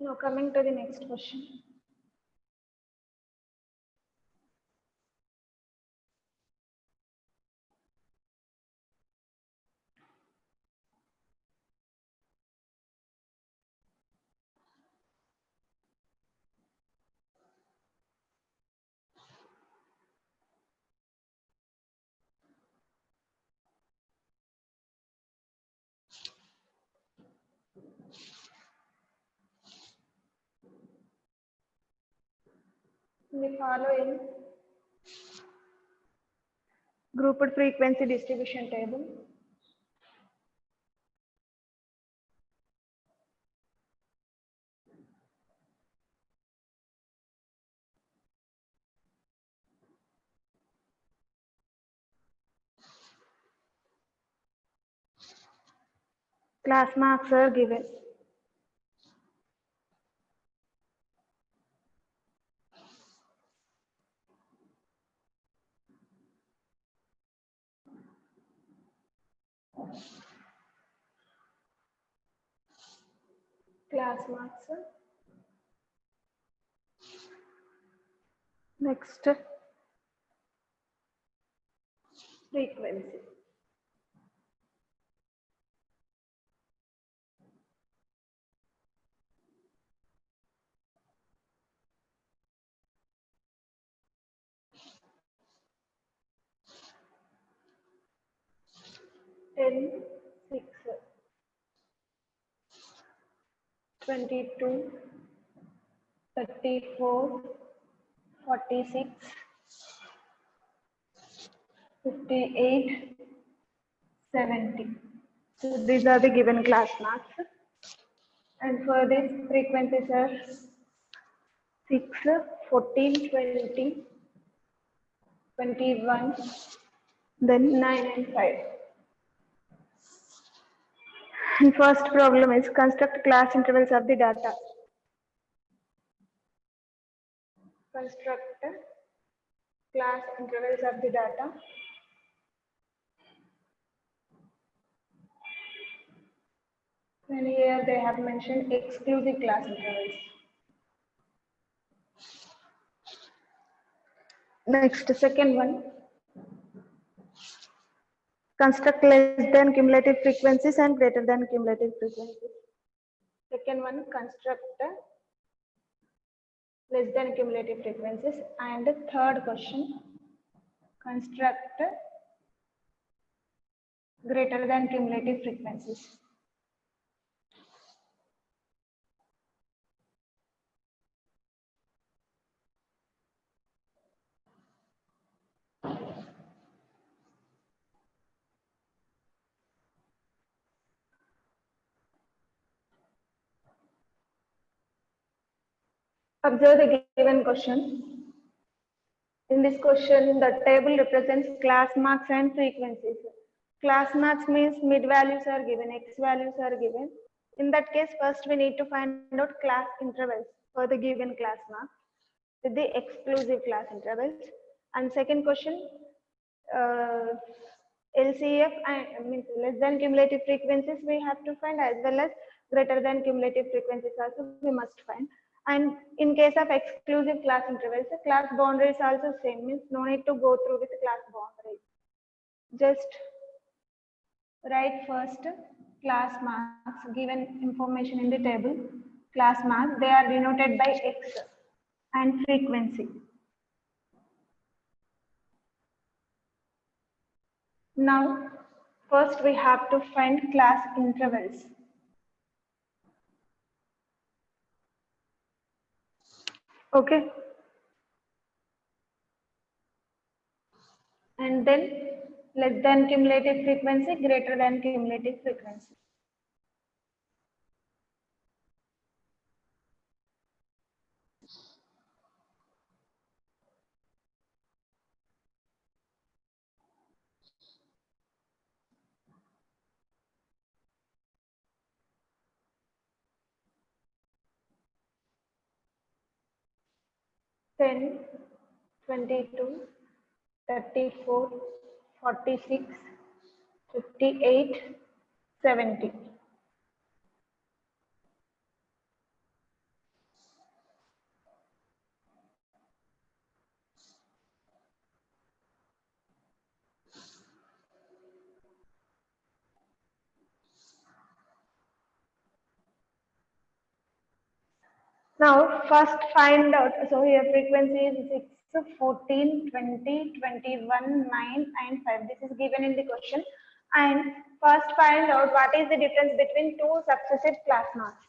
Now coming to the next question. In the following grouped frequency distribution table, class marks are given. Class marks. Next, frequency. Ten, 6, 22, 34, 46, 58, 70. So these are the given class marks. And for this frequencies are 6, 14, 20, 21, then 9 and 5. And first problem is construct class intervals of the data. Construct class intervals of the data. And here they have mentioned exclusive class intervals. Next, second one. Construct less than cumulative frequencies and greater than cumulative frequencies. Second one, construct less than cumulative frequencies. And third question, construct greater than cumulative frequencies. Observe the given question. In this question, the table represents class marks and frequencies. Class marks means mid values are given, x values are given. In that case, first we need to find out class intervals for the given class mark with the exclusive class intervals. And second question, LCF means less than cumulative frequencies we have to find, as well as greater than cumulative frequencies also we must find. And in case of exclusive class intervals, the class boundaries also same, means no need to go through with class boundaries. Just write first class marks, given information in the table, class marks, they are denoted by X, and frequency. Now, first we have to find class intervals. Okay. And then less than cumulative frequency, greater than cumulative frequency. Ten, 22, 34, 46, 58, 70. Now, first find out. So here frequency is 6, 14, 20, 21, 9, and 5. This is given in the question. And first find out what is the difference between two successive class marks.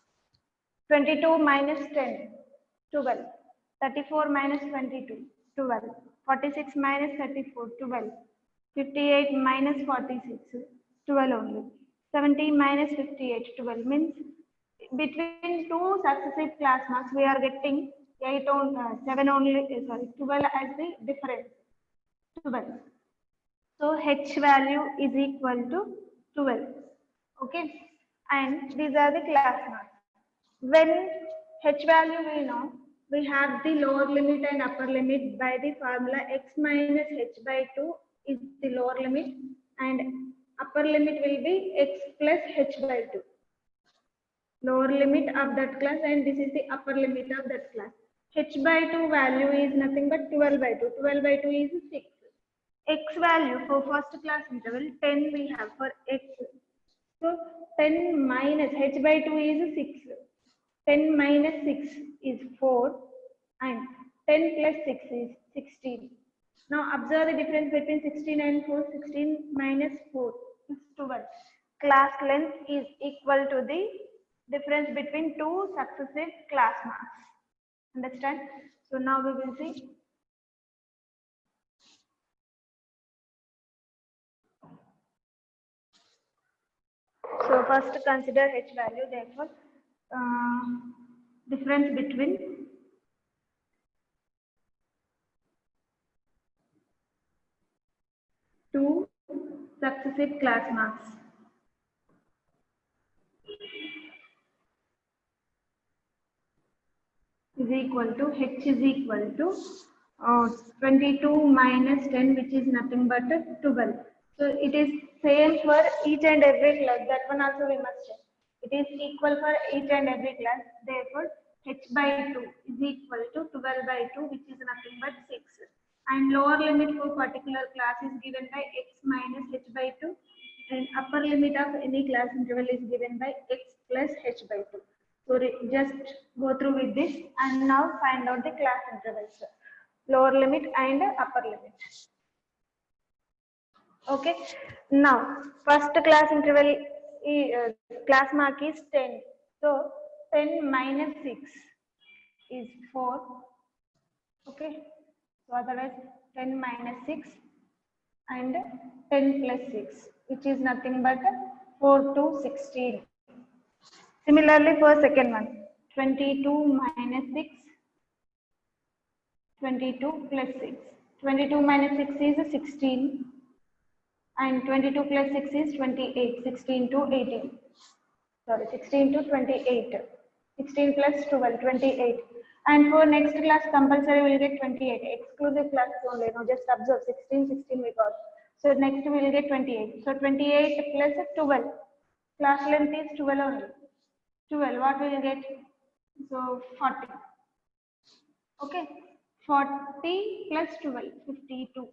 22 minus 10, 12. 34 minus 22, 12. 46 minus 34, 12. 58 minus 46, 12 only. 70 minus 58, 12 means between two successive class marks we are getting 8 on 7 only, sorry, 12 as the difference, 12. So H value is equal to 12. Okay, and these are the class marks. When H value we know, we have the lower limit and upper limit by the formula x minus h by 2 is the lower limit and upper limit will be x plus h by 2. Lower limit of that class and this is the upper limit of that class. H by 2 value is nothing but 12 by 2. 12 by 2 is 6. X value for first class interval 10 we have for x. So 10 minus h by 2 is 6. 10 minus 6 is 4 and 10 plus 6 is 16. Now observe the difference between 16 and 4. 16 minus 4 is 12. Class length is equal to the difference between two successive class marks. Understand? So now we will see. So first consider h value, therefore difference between two successive class marks. Is equal to h is equal to 22 minus 10, which is nothing but 12. So it is same for each and every class. That one also we must check. It is equal for each and every class. Therefore, h by 2 is equal to 12 by 2, which is nothing but 6. And lower limit for particular class is given by x minus h by 2. And upper limit of any class interval is given by x plus h by 2. So just go through with this and now find out the class intervals, lower limit and upper limit. Okay, now first class interval class mark is 10. So 10 minus 6 is 4. Okay, so otherwise 10 minus 6 and 10 plus 6, which is nothing but 4 to 16. Similarly for second one, 22 minus 6, 22 plus 6. 22 minus 6 is 16 and 22 plus 6 is 28, 16 to 18. Sorry, 16 to 28. 16 plus 12, 28. And for next class compulsory we will get 28. Exclusive class only, no, just observe 16, 16 we got. So next we will get 28. So 28 plus 12. Class length is 12 only. 12, what will you get? So 40. Okay, 40 plus 12, 52.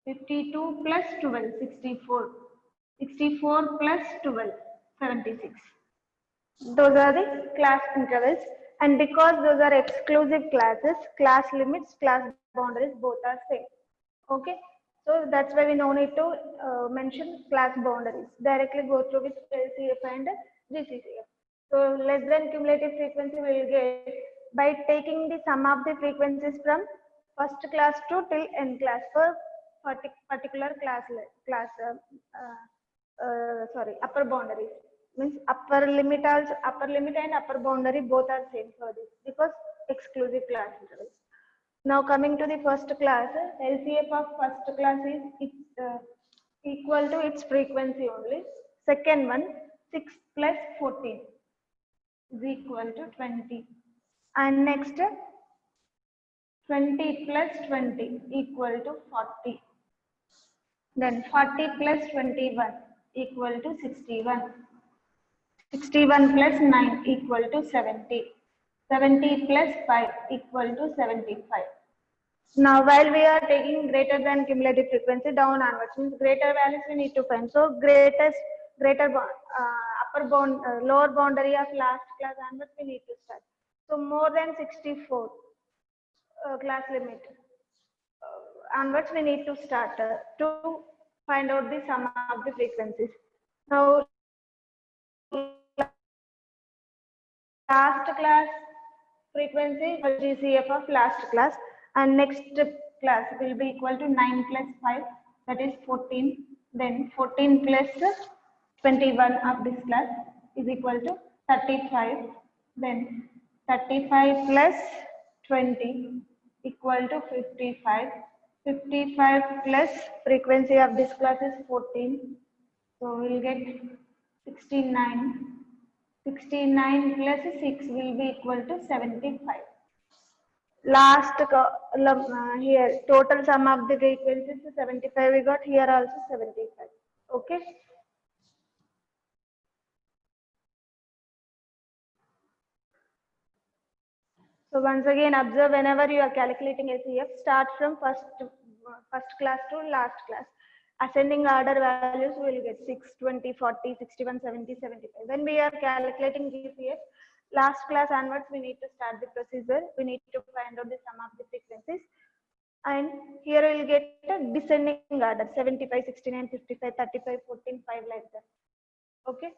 52 plus 12, 64. 64 plus 12, 76. Those are the class intervals. And because those are exclusive classes, class limits, class boundaries, both are same. Okay, so that's why we no need to mention class boundaries. Directly go through with LCF and GCCF. So less than cumulative frequency we will get by taking the sum of the frequencies from first class to till n class for particular sorry, upper boundaries. Means upper limit and upper boundary both are same for this because exclusive class intervals. Now coming to the first class, LCF of first class is equal to its frequency only. Second one, 6 plus 14 is equal to 20. And next, 20 plus 20 equal to 40. Then 40 plus 21 equal to 61. 61 plus 9 equal to 70. 70 plus 5 equal to 75. Now, while we are taking greater than cumulative frequency down onwards, means greater values we need to find. So, lower boundary of last class onwards we need to start. So more than 64 class limit. Onwards we need to start to find out the sum of the frequencies. Now last class frequency GCF of last class, and next class will be equal to 9 plus 5, that is 14. Then 14 plus 21 of this class is equal to 35. Then 35 plus 20 equal to 55. 55 plus frequency of this class is 14. So we'll get 69. 69 plus 6 will be equal to 75. Last here total sum of the frequencies is 75 we got, here also 75. Okay. So once again observe, whenever you are calculating ACF, start from first class to last class. Ascending order values will get 6, 20, 40, 61, 70, 75. When we are calculating GCF, last class onwards, we need to start the procedure. We need to find out the sum of the frequencies. And here we will get a descending order, 75, 69, 55, 35, 14, 5 like that. Okay.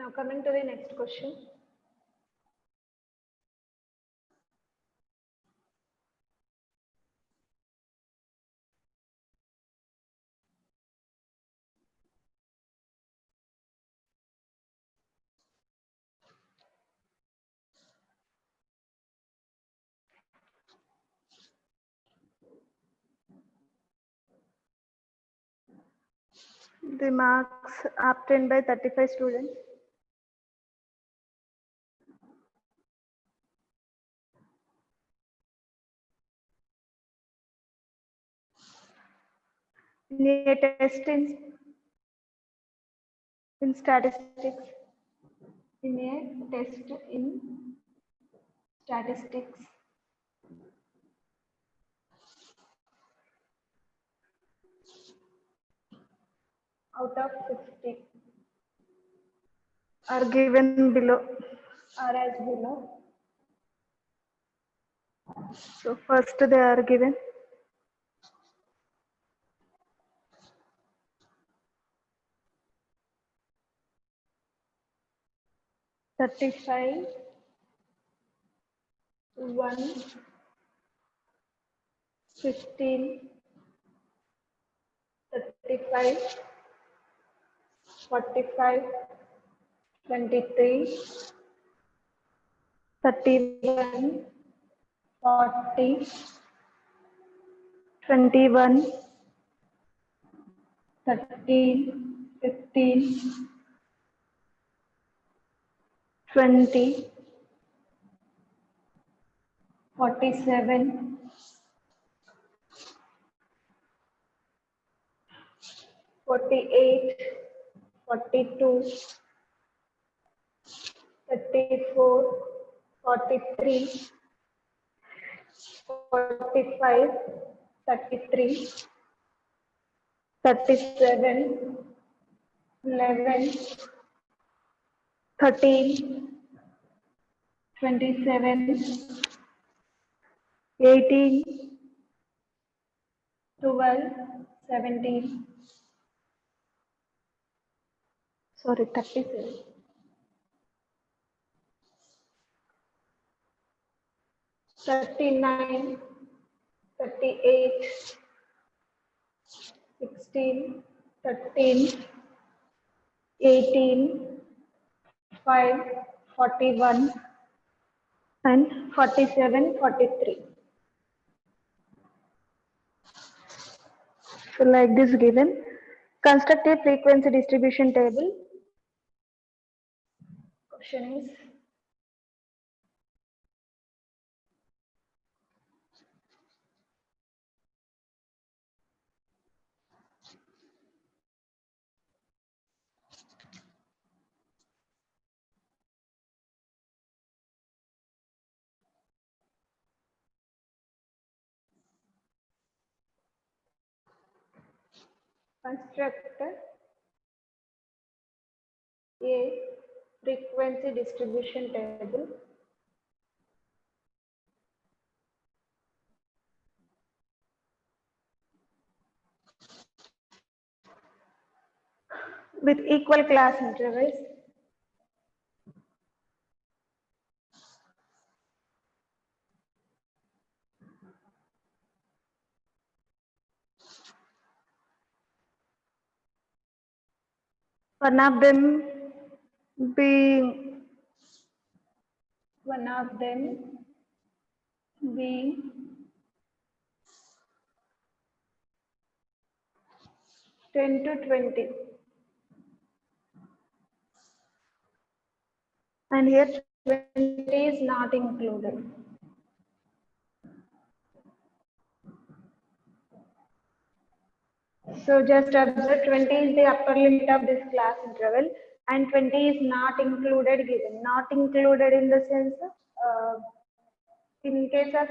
Now coming to the next question. The marks obtained by 35 students. In a test in statistics. In a test in statistics. Out of 60 are given below, are as below. So first they are given 35, 1, 15, 35, 45, 23, 31, 40, 21, 13, 15, 20, 47, 48, 42, 34, 43, 45, 33, 37, 11, 13, 27, 18, 12, 17, sorry, 37, 39, 38, 16, 13, 18, 5, 41, and 47, 43. So like this given, construct a frequency distribution table. Question is, construct a frequency distribution table with equal class intervals one of them being 10 to 20, and here 20 is not included. So just observe 20 is the upper limit of this class interval and 20 is not included given. Not included in the sense, in case of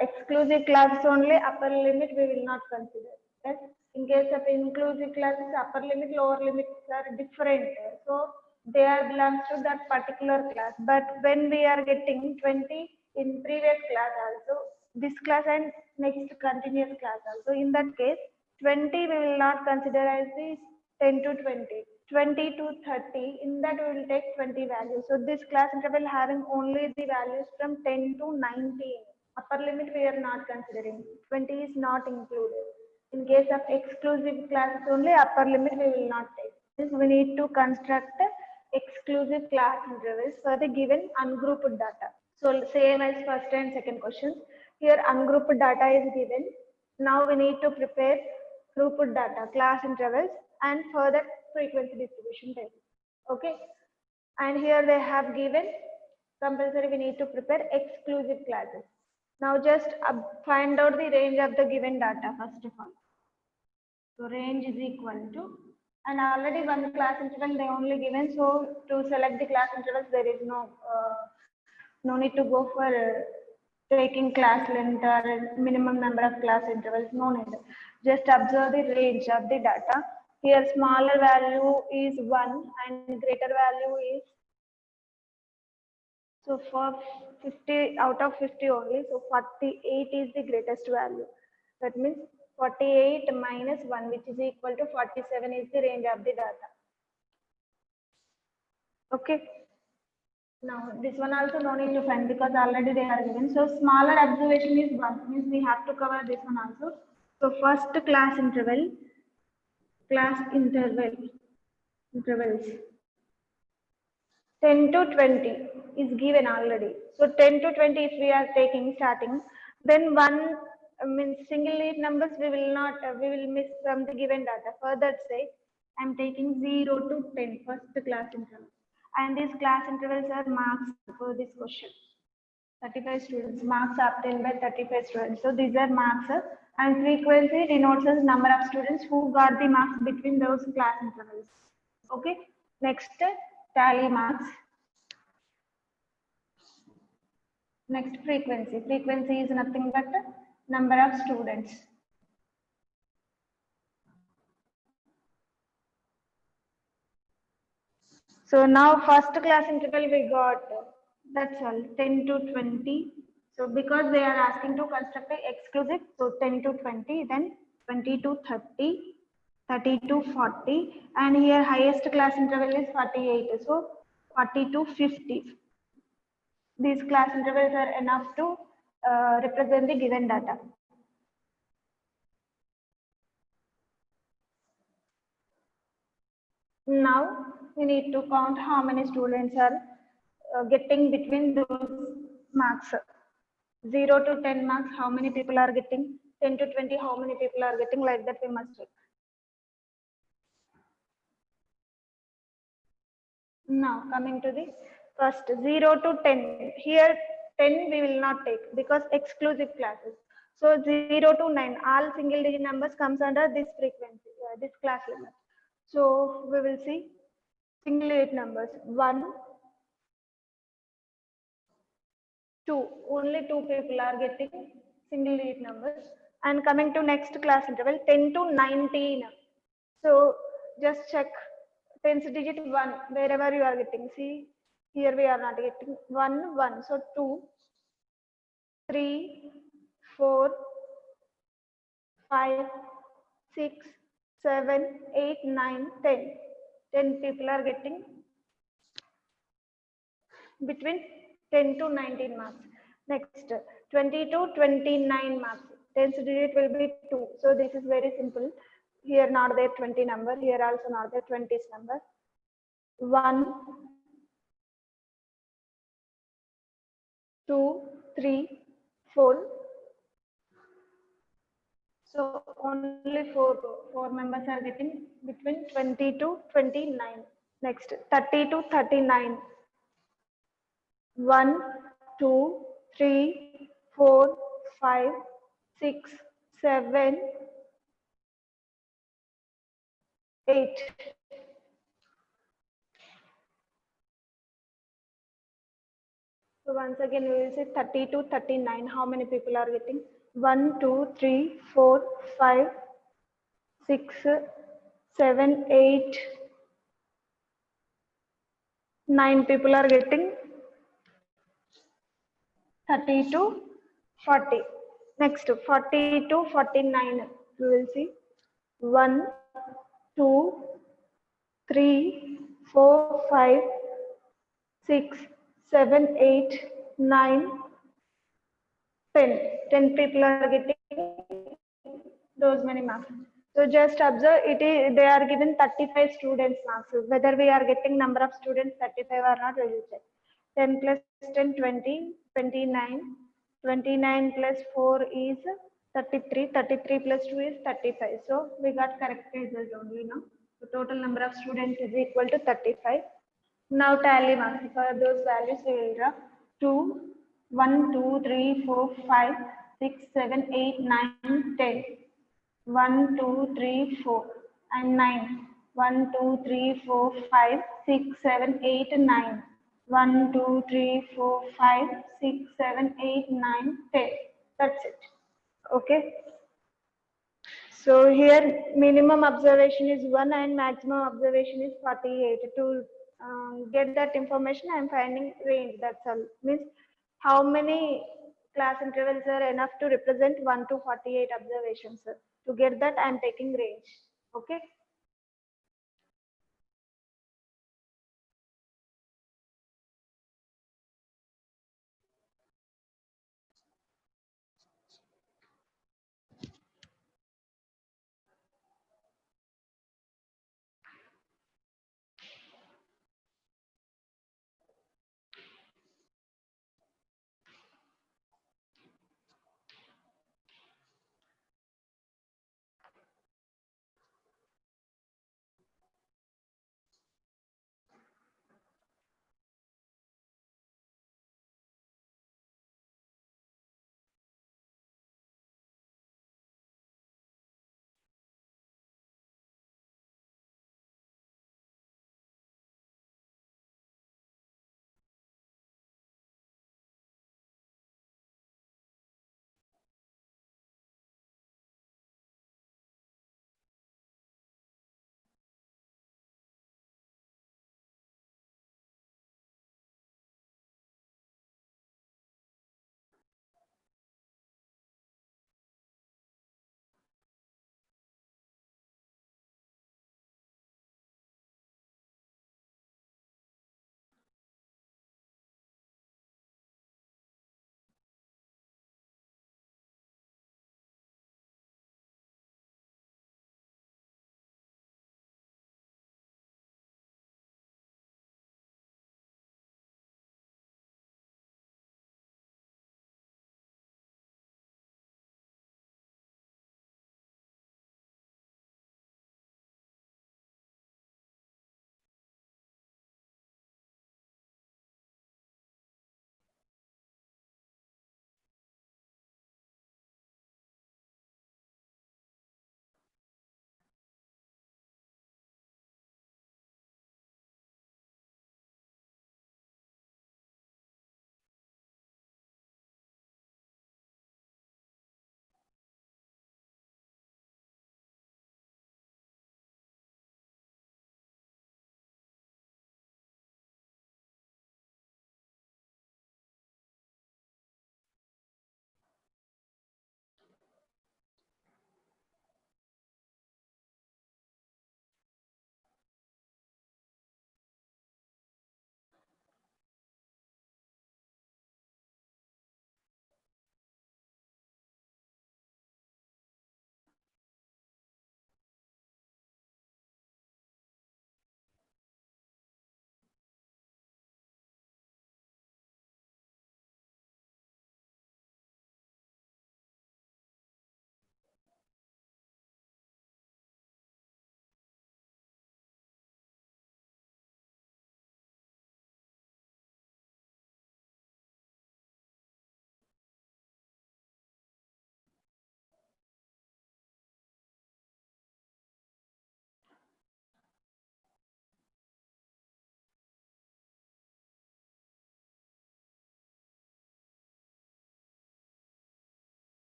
exclusive classes only, upper limit we will not consider. Yes? In case of inclusive classes, upper limit, lower limits are different. So they are belongs to that particular class. But when we are getting 20 in previous class also, this class and next continuous class also, in that case, 20 we will not consider as the 10 to 20. 20 to 30, in that we will take 20 values. So this class interval having only the values from 10 to 19. Upper limit we are not considering. 20 is not included. In case of exclusive classes only, upper limit we will not take. This we need to construct exclusive class intervals for the given ungrouped data. So same as first and second questions. Here ungrouped data is given. Now we need to prepare grouped data, class intervals, and further frequency distribution table. Okay. And here they have given compulsory we need to prepare exclusive classes. Now just find out the range of the given data first of all. So range is equal to, and already one class interval they only given. So to select the class intervals there is no need to go for taking class length or minimum number of class intervals, no need. Just observe the range of the data. Here smaller value is 1 and greater value is, so for 50 out of 50 only, so 48 is the greatest value. That means 48 minus 1 which is equal to 47 is the range of the data. Okay. Now this one also no need to find because already they are given. So smaller observation is 1, means we have to cover this one also. So first intervals 10 to 20 is given already. So 10 to 20 if we are taking starting, then one means single lead numbers we will not we will miss from the given data. For that sake I am taking 0 to 10 first class interval. And these class intervals are marks for this question. 35 students, marks obtained by 35 students. So these are marks, and frequency denotes as number of students who got the marks between those class intervals. Okay. Next, tally marks. Next, frequency. Frequency is nothing but number of students. So now first class interval we got, that's all, 10 to 20. So because they are asking to construct an exclusive, so 10 to 20, then 20 to 30, 30 to 40, and here highest class interval is 48. So 40 to 50. These class intervals are enough to represent the given data. Now we need to count how many students are getting between those marks. 0 to 10 marks, how many people are getting? 10 to 20, how many people are getting? Like that we must check. Now coming to the first 0 to 10. Here 10 we will not take because exclusive classes. So 0 to 9, all single digit numbers comes under this frequency, this class limit. So we will see single digit numbers 1, 2. Only 2 people are getting single digit numbers. And coming to next class interval 10 to 19. So just check 10th digit 1 wherever you are getting. See here we are not getting 1, 1. So 2, 3, 4, 5, 6, 7, 8, 9, 10. 10 people are getting between 10 to 19 marks. Next 20 to 29 marks. 10th digit will be 2. So this is very simple. Here not there 20 number. Here also not there 20's number. 1, 2, 3, 4. So only four members are getting between 20 to 29. Next 30 to 39. 1, 2, 3, 4, 5, 6, 7, 8. So once again we will say 30 to 39. How many people are getting? 1, 2, 3, 4, 5, 6, 7, 8, 9 people are getting 30 to 40. Next 40 to 49. We will see 1, 2, 3, 4, 5, 6, 7, 8, 9, 10. 10 people are getting those many marks. So just observe it is they are given 35 students marks. Whether we are getting number of students 35 or not, we will check. 10 plus 10, 20, 29. 29 plus 4 is 33. 33 plus 2 is 35. So we got correct result only now. The total number of students is equal to 35. Now tally marks. For those values we will draw 2, 1, 2, 3, 4, 5, 6, 7, 8, 9, 10. 1, 2, 3, 4, and 9. 1, 2, 3, 4, 5, 6, 7, 8, 9. 1, 2, 3, 4, 5, 6, 7, 8, 9, 10. That's it. Okay. So here minimum observation is 1 and maximum observation is 48. To get that information, I am finding range. That's all. Means how many class intervals are enough to represent 1 to 48 observations. Sir. To get that, I am taking range. Okay.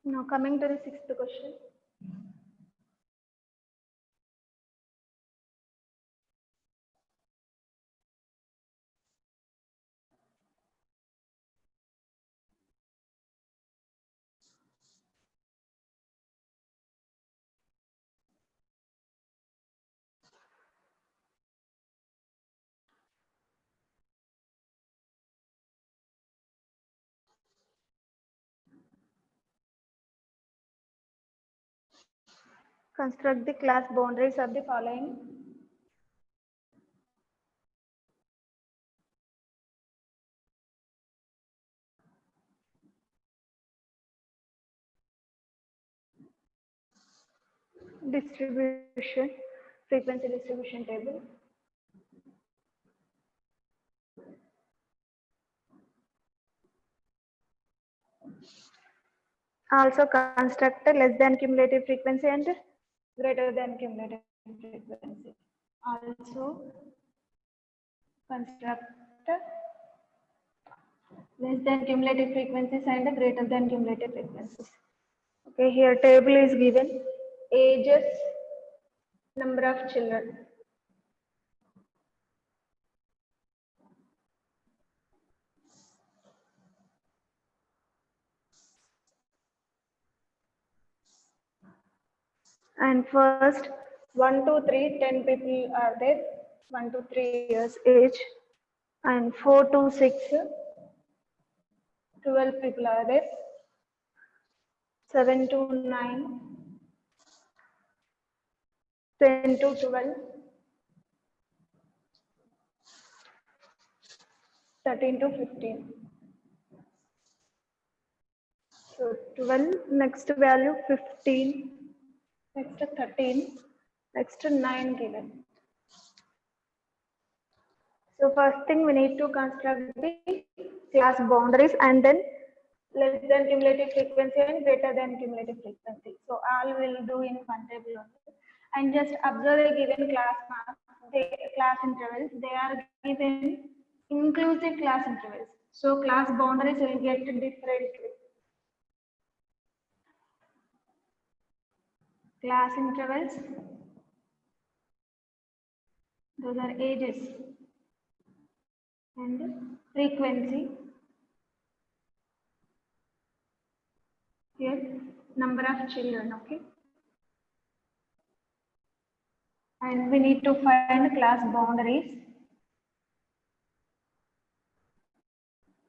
Now coming to the sixth question. Construct the class boundaries of the following. Distribution, frequency distribution table. Also construct a less than cumulative frequency and greater than cumulative frequency. Also construct less than cumulative frequencies and greater than cumulative frequencies. Okay, here table is given. Ages, number of children. And first, 1 to 3, 10 people are there, 1 to 3 years age. And 4 to 6, 12 people are there. 7 to 9, 10 to 12, 13 to 15. So 12, next value 15, next 13, next 9 given. So first thing we need to construct the class boundaries and then less than cumulative frequency and greater than cumulative frequency. So all will do in one table only. And just observe the given class marks, the class intervals, they are given inclusive class intervals. So class boundaries will get differently. Class intervals, those are ages and frequency. Here, number of children, okay? And we need to find class boundaries.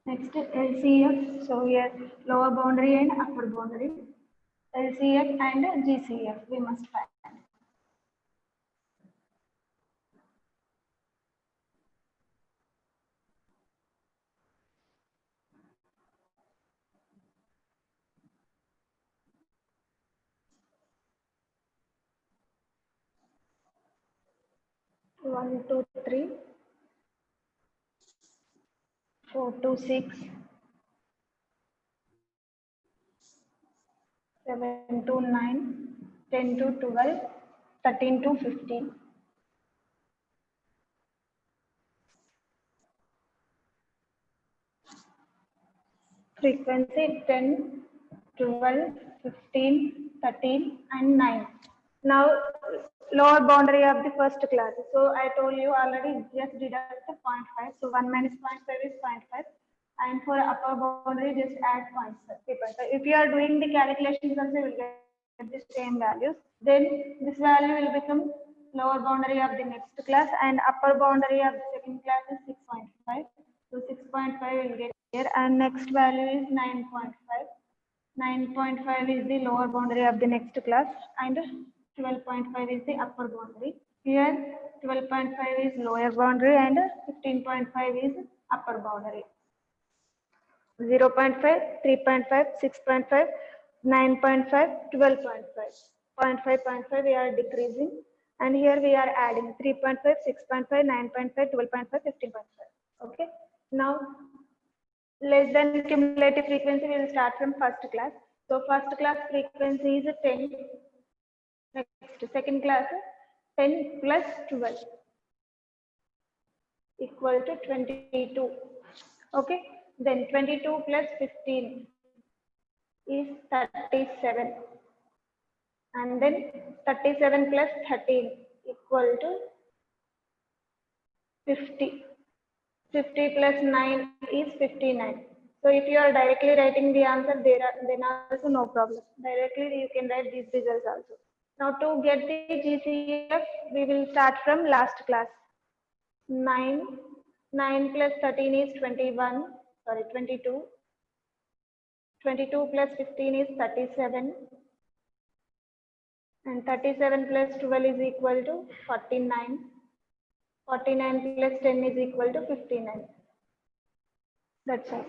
Next, LCF, so here lower boundary and upper boundary. LCF and GCF, we must find. One, two, three, 4 to 6, 7 to 9, 10 to 12, 13 to 15. Frequency 10, 12, 15, 13 and 9. Now lower boundary of the first class. So I told you already, just deduct the 0.5. So 1 minus 0.5 is 0.5. And for upper boundary, just add 0.5. If you are doing the calculations also, you will get the same values. Then this value will become lower boundary of the next class and upper boundary of the second class is 6.5. So 6.5 will get here and next value is 9.5. 9.5 is the lower boundary of the next class and 12.5 is the upper boundary. Here 12.5 is lower boundary and 15.5 is upper boundary. 0.5, 3.5, 6.5, 9.5, 12.5. 0.5, 0.5 we are decreasing and here we are adding 3.5, 6.5, 9.5, 12.5, 15.5. Okay. Now less than cumulative frequency, we will start from first class. So first class frequency is 10. Next, second class 10 plus 12 equal to 22. Okay. Then 22 plus 15 is 37, and then 37 plus 13 equal to 50. 50 plus 9 is 59. So if you are directly writing the answer, then also no problem. Directly you can write these results also. Now to get the GCF, we will start from last class. 9 plus 13 is 21, sorry 22. 22 plus 15 is 37. And 37 plus 12 is equal to 49. 49 plus 10 is equal to 59. That's all.